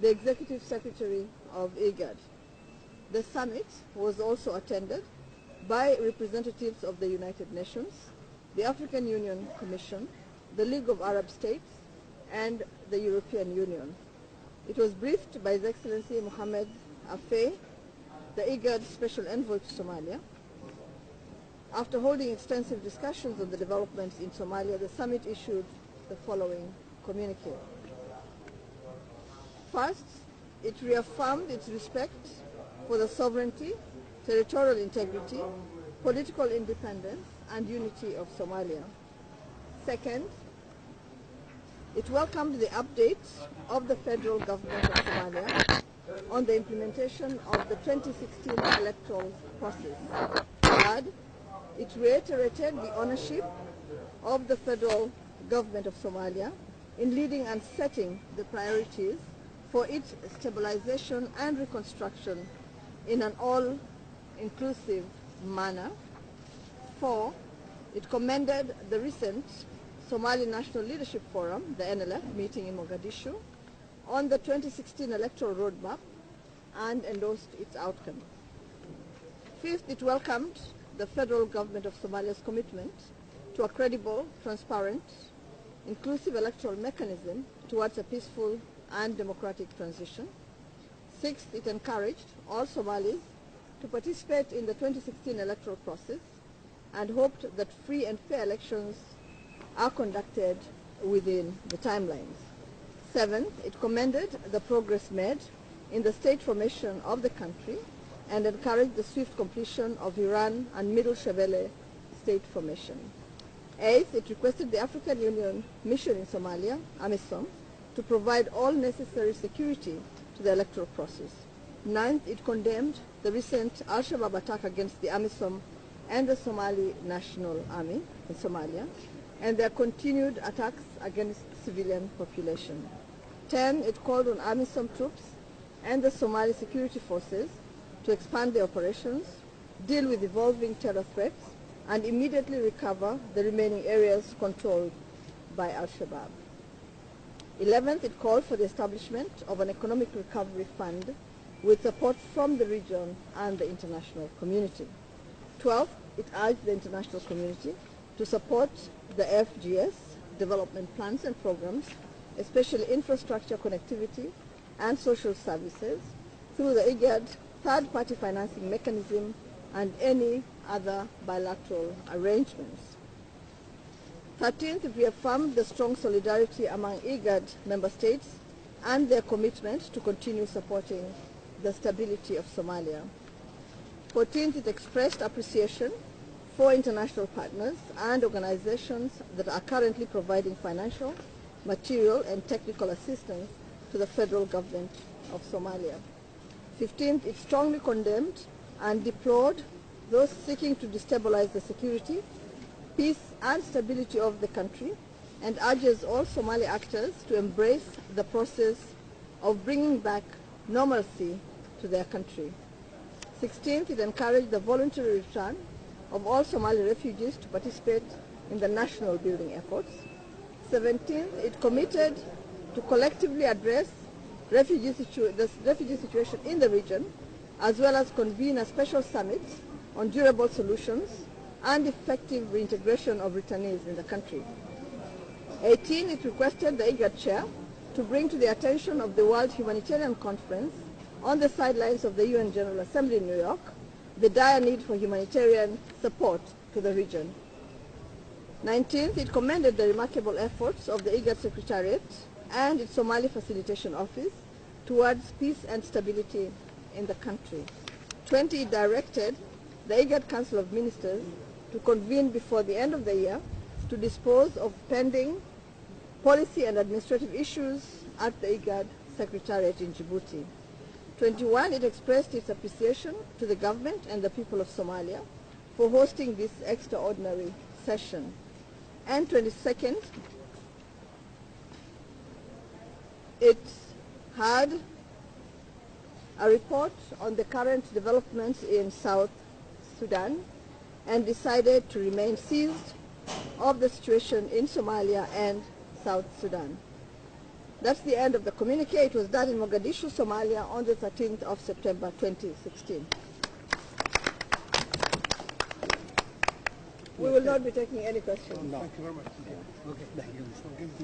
the Executive Secretary of IGAD. The summit was also attended by representatives of the United Nations, the African Union Commission, the League of Arab States, and the European Union. It was briefed by His Excellency Mohamed Afey, the IGAD Special Envoy to Somalia. After holding extensive discussions on the developments in Somalia, the summit issued the following communique. First, it reaffirmed its respect for the sovereignty, territorial integrity, political independence, and unity of Somalia. Second, it welcomed the update of the federal government of Somalia on the implementation of the 2016 electoral process. Third, it reiterated the ownership of the federal government of Somalia in leading and setting the priorities for its stabilization and reconstruction in an all-inclusive manner. 4, it commended the recent Somali National Leadership Forum, the NLF, meeting in Mogadishu on the 2016 electoral roadmap and endorsed its outcome. 5th, it welcomed the federal government of Somalia's commitment to a credible, transparent, inclusive electoral mechanism towards a peaceful and democratic transition. 6th, it encouraged all Somalis to participate in the 2016 electoral process and hoped that free and fair elections are conducted within the timelines. 7th, it commended the progress made in the state formation of the country and encouraged the swift completion of Iran and Middle Shabelle state formation. 8th, it requested the African Union mission in Somalia, AMISOM, to provide all necessary security to the electoral process. 9th, it condemned the recent Al-Shabaab attack against the AMISOM and the Somali National Army in Somalia, and their continued attacks against civilian population. 10, it called on AMISOM troops and the Somali security forces to expand their operations, deal with evolving terror threats, and immediately recover the remaining areas controlled by Al-Shabaab. 11th, it called for the establishment of an economic recovery fund with support from the region and the international community. 12th, it urged the international community to support the FGS development plans and programs, especially infrastructure, connectivity, and social services through the IGAD third-party financing mechanism and any other bilateral arrangements. 13th, it reaffirmed the strong solidarity among IGAD member states and their commitment to continue supporting the stability of Somalia. 14th, it expressed appreciation for international partners and organizations that are currently providing financial, material, and technical assistance to the federal government of Somalia. 15th, it strongly condemned and deplored those seeking to destabilize the security, peace, and stability of the country, and urges all Somali actors to embrace the process of bringing back normalcy to their country. 16th, it encouraged the voluntary return of all Somali refugees to participate in the national building efforts. 17th, it committed to collectively address the refugee situation in the region, as well as convene a special summit on durable solutions and effective reintegration of returnees in the country. 18, it requested the IGAD chair to bring to the attention of the World Humanitarian Conference on the sidelines of the UN General Assembly in New York the dire need for humanitarian support to the region. 19th, it commended the remarkable efforts of the IGAD Secretariat and its Somali Facilitation Office towards peace and stability in the country. 20, it directed the IGAD Council of Ministers to convene before the end of the year to dispose of pending policy and administrative issues at the IGAD Secretariat in Djibouti. 21, it expressed its appreciation to the government and the people of Somalia for hosting this extraordinary session. And 22nd, it had a report on the current developments in South Sudan and decided to remain seized of the situation in Somalia and South Sudan. That's the end of the communique. It was done in Mogadishu, Somalia on the 13th of September 2016. We will not be taking any questions. No. Thank you very much. Okay, thank you.